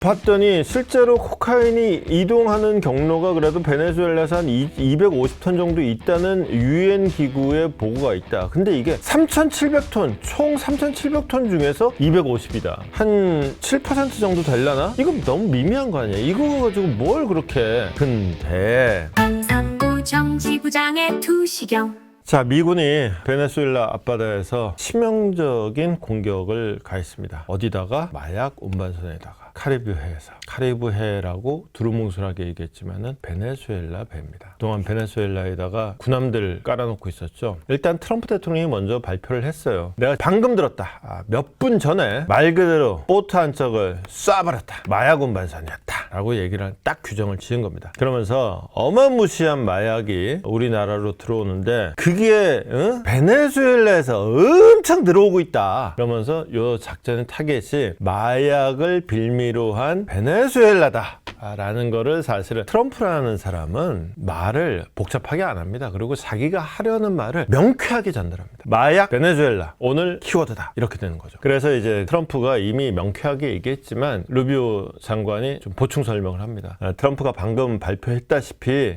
봤더니 실제로 코카인이 이동하는 경로가 그래도 베네수엘라에서 한 250톤 정도 있다는 유엔 기구의 보고가 있다. 근데 이게 3,700톤, 총 3,700톤 중에서 250이다. 한 7% 정도 되려나? 이거 너무 미미한 거 아니야? 이거 가지고 뭘 그렇게. 근데 한상구 정지부장의 투시경. 자, 미군이 베네수엘라 앞바다에서 치명적인 공격을 가했습니다. 어디다가? 마약 운반선에다가. 카리브해에서. 카리브해라고 두루뭉술하게 얘기했지만은 베네수엘라 배입니다. 그동안 베네수엘라에다가 군함들 깔아놓고 있었죠. 일단 트럼프 대통령이 먼저 발표를 했어요. 내가 방금 들었다. 몇 분 전에 말 그대로 보트 한 척을 쏴버렸다. 마약 운반선이었다. 라고 얘기를 딱 규정을 지은 겁니다. 그러면서 어마무시한 마약이 우리나라로 들어오는데 그게 베네수엘라에서 엄청 들어오고 있다. 그러면서 요 작전의 타겟이 마약을 빌미로 한 베네수엘라다 라는 거를 사실은 트럼프라는 사람은 말을 복잡하게 안 합니다. 그리고 자기가 하려는 말을 명쾌하게 전달합니다. 마약 베네수엘라 오늘 키워드다 이렇게 되는 거죠. 그래서 이제 트럼프가 이미 명쾌하게 얘기했지만 루비오 장관이 좀 보충 설명을 합니다. 트럼프가 방금 발표했다시피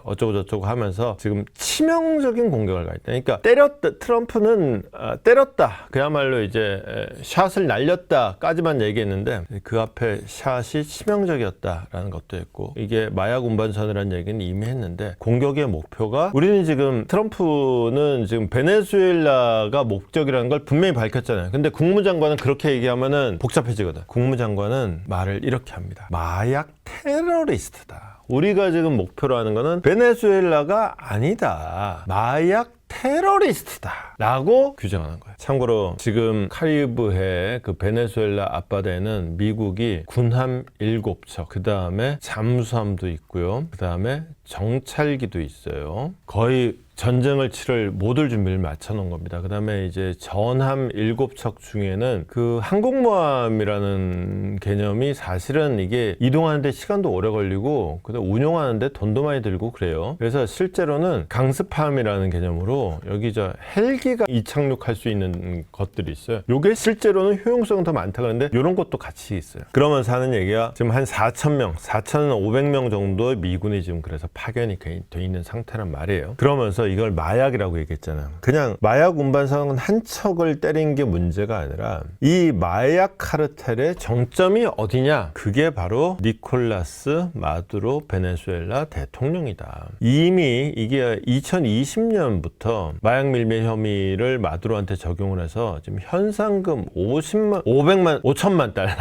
어쩌고 저쩌고 하면서 지금 치명적인 공격을 가했다. 그러니까 트럼프는 때렸다. 그야말로 이제 샷을 날렸다까지만 얘기했는데 그 앞에 샷이 치명적이었다라는 것도 했고 이게 마약 운반선이라는 얘기는 이미 했는데 공격의 목표가 우리는 지금 트럼프는 지금 베네수엘라가 목적이라는 걸 분명히 밝혔잖아요. 근데 국무장관은 그렇게 얘기하면은 복잡해지거든. 국무장관은 말을 이렇게 합니다. 마약 테러리스트다. 우리가 지금 목표로 하는 거는 베네수엘라가 아니다. 마약 테러리스트다 라고 규정하는 거예요. 참고로 지금 카리브해 그 베네수엘라 앞바다에는 미국이 군함 7척, 그 다음에 잠수함도 있고요. 그 다음에 정찰기도 있어요. 거의 전쟁을 치를 모든 준비를 맞춰 놓은 겁니다. 그 다음에 이제 전함 7척 중에는 그 항공모함이라는 개념이 사실은 이게 이동하는데 시간도 오래 걸리고 그다음 운용하는데 돈도 많이 들고 그래요. 그래서 실제로는 강습함이라는 개념으로 여기 저 헬기가 이착륙할 수 있는 것들이 있어요. 요게 실제로는 효용성은 더 많다 그러는데 이런 것도 같이 있어요. 그러면서 하는 얘기가 지금 한 4,000명, 4,500명 정도의 미군이 지금 그래서 파견이 돼 있는 상태란 말이에요. 그러면서 이걸 마약이라고 얘기했잖아. 그냥 마약 운반선 한 척을 때린 게 문제가 아니라 이 마약 카르텔의 정점이 어디냐? 그게 바로 니콜라스 마두로 베네수엘라 대통령이다. 이미 이게 2020년부터 마약 밀매 혐의를 마두로한테 적용을 해서 지금 현상금 5천만 달러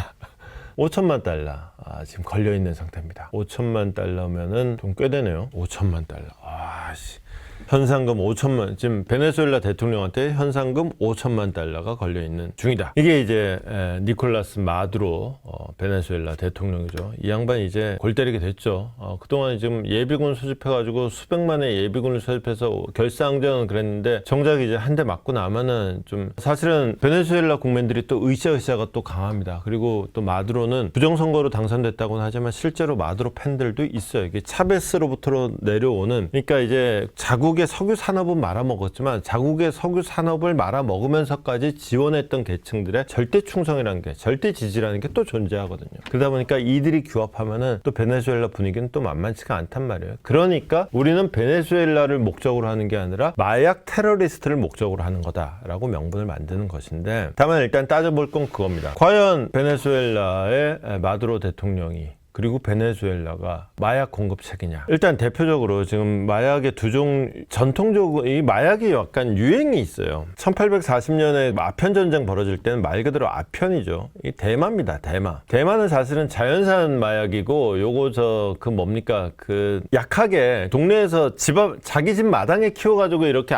지금 걸려있는 상태입니다. 5천만 달러면은 좀 꽤 되네요. 5천만 달러. 현상금 5천만, 지금 베네수엘라 대통령한테 현상금 5천만 달러가 걸려있는 중이다. 이게 이제 니콜라스 마두로 베네수엘라 대통령이죠. 이 양반이 이제 골 때리게 됐죠. 그동안 지금 예비군 수집해가지고 수백만의 예비군을 수집해서 결사항전은 그랬는데 정작 이제 한 대 맞고 나면은 좀 사실은 베네수엘라 국민들이 또 으쌰으쌰가 또 강합니다. 그리고 또 마두로는 부정선거로 당선됐다고는 하지만 실제로 마두로 팬들도 있어요. 이게 차베스로부터 내려오는, 그러니까 이제 자국의 석유 산업은 말아먹었지만 자국의 석유 산업을 말아먹으면서까지 지원했던 계층들의 절대 충성이라는 게, 절대 지지라는 게 또 존재하거든요. 그러다 보니까 이들이 규합하면은 또 베네수엘라 분위기는 또 만만치가 않단 말이에요. 그러니까 우리는 베네수엘라를 목적으로 하는 게 아니라 마약 테러리스트를 목적으로 하는 거다라고 명분을 만드는 것인데, 다만 일단 따져볼 건 그겁니다. 과연 베네수엘라의 마두로 대통령이 그리고 베네수엘라가 마약 공급책이냐. 일단 대표적으로 지금 마약의 전통적으로 이 마약이 약간 유행이 있어요. 1840년에 아편 전쟁 벌어질 때는 말 그대로 아편이죠. 이 대마입니다. 대마는 사실은 자연산 마약이고 요거 그 약하게 동네에서 자기 집 마당에 키워가지고 이렇게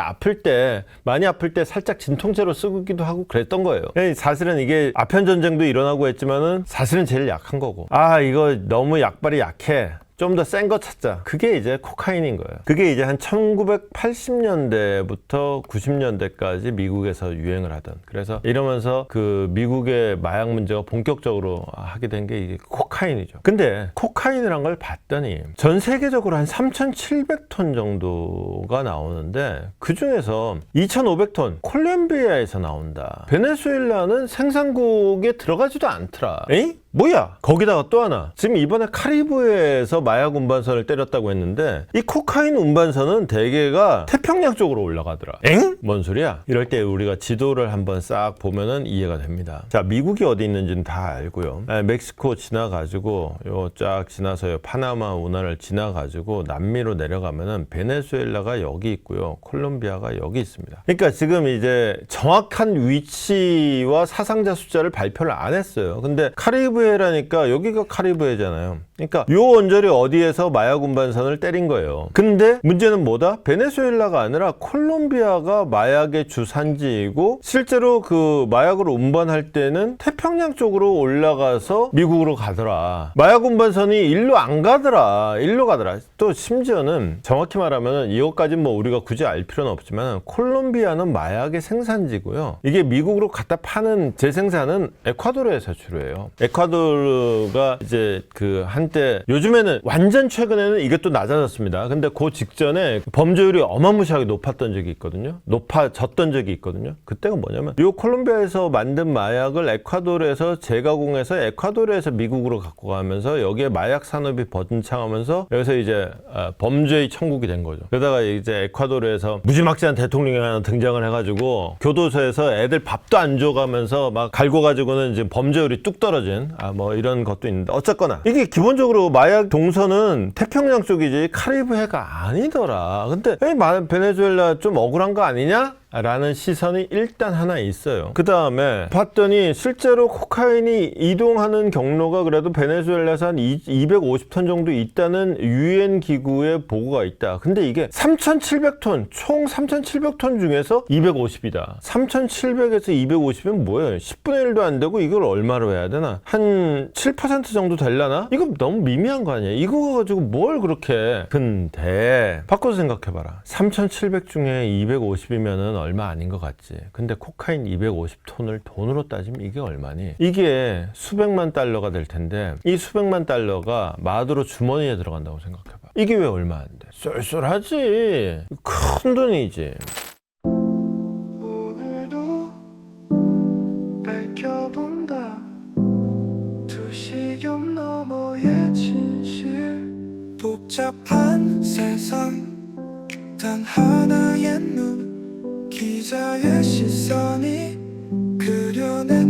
많이 아플 때 살짝 진통제로 쓰기도 하고 그랬던 거예요. 사실은 이게 아편 전쟁도 일어나고 했지만은 사실은 제일 약한 거고, 이거 너무 약발이 약해, 좀 더 센 거 찾자. 그게 이제 코카인인 거예요. 그게 이제 한 1980년대부터 90년대까지 미국에서 유행을 하던, 그래서 이러면서 그 미국의 마약 문제가 본격적으로 하게 된 게 이게 코카인이죠. 근데 코카인이란 걸 봤더니 전 세계적으로 한 3,700톤 정도가 나오는데 그 중에서 2,500톤 콜롬비아에서 나온다. 베네수엘라는 생산국에 들어가지도 않더라. 에이? 뭐야? 거기다가 또 하나. 지금 이번에 카리브해에서 마약 운반선을 때렸다고 했는데 이 코카인 운반선은 대개가 태평양 쪽으로 올라가더라. 엥? 뭔 소리야? 이럴 때 우리가 지도를 한번 싹 보면은 이해가 됩니다. 자, 미국이 어디 있는지는 다 알고요. 멕시코 지나가지고 요 쫙 지나서 파나마 운하를 지나가지고 남미로 내려가면은 베네수엘라가 여기 있고요. 콜롬비아가 여기 있습니다. 그러니까 지금 이제 정확한 위치와 사상자 숫자를 발표를 안 했어요. 근데 카리브해라니까 여기가 카리브해잖아요. 그러니까 요 언저리 어디에서 마약 운반선을 때린 거예요. 근데 문제는 뭐다? 베네수엘라가 아니라 콜롬비아가 마약의 주산지이고 실제로 그 마약을 운반할 때는 태평양 쪽으로 올라가서 미국으로 가더라. 마약 운반선이 일로 안 가더라. 일로 가더라. 또 심지어는 정확히 말하면 이것까지는 뭐 우리가 굳이 알 필요는 없지만 콜롬비아는 마약의 생산지고요. 이게 미국으로 갖다 파는 재생산은 에콰도르에서 주로 해요. 에콰도르가 이제 그 한때 요즘에는 완전 최근에는 이게 또 낮아졌습니다. 근데 그 직전에 범죄율이 어마무시하게 높았던 적이 있거든요. 높아졌던 적이 있거든요. 그때가 뭐냐면 이 콜롬비아에서 만든 마약을 에콰도르에서 재가공해서 에콰도르에서 미국으로 갖고 가면서 여기에 마약 산업이 번창하면서 여기서 이제 범죄의 천국이 된 거죠. 그러다가 이제 에콰도르에서 무지막지한 대통령이 하나 등장을 해가지고 교도소에서 애들 밥도 안 줘가면서 막 갈고 가지고는 이제 범죄율이 뚝 떨어진 뭐 이런 것도 있는데 어쨌거나 이게 기본적으로 마약 동선은 태평양 쪽이지 카리브해가 아니더라. 근데 베네수엘라 좀 억울한 거 아니냐? 라는 시선이 일단 하나 있어요. 그 다음에 봤더니 실제로 코카인이 이동하는 경로가 그래도 베네수엘라에서 한 250톤 정도 있다는 유엔 기구의 보고가 있다. 근데 이게 3,700톤, 총 3,700톤 중에서 250이다. 3,700에서 250이면 뭐예요? 10분의 1도 안 되고 이걸 얼마로 해야 되나? 한 7% 정도 되려나? 이거 너무 미미한 거 아니야? 이거 가지고 뭘 그렇게. 근데 바꿔서 생각해봐라. 3,700 중에 250이면은 얼마 아닌 것 같지. 근데 코카인 250톤을 돈으로 따지면 이게 얼마니? 이게 수백만 달러가 될 텐데 이 수백만 달러가 마두로 주머니에 들어간다고 생각해봐. 이게 왜 얼마 안 돼? 쏠쏠하지. 큰 돈이지. 오늘도 밝혀본다 두시경 너머의 진실 복잡한 세상 단 하나의 눈 기자의 시선이 그려낸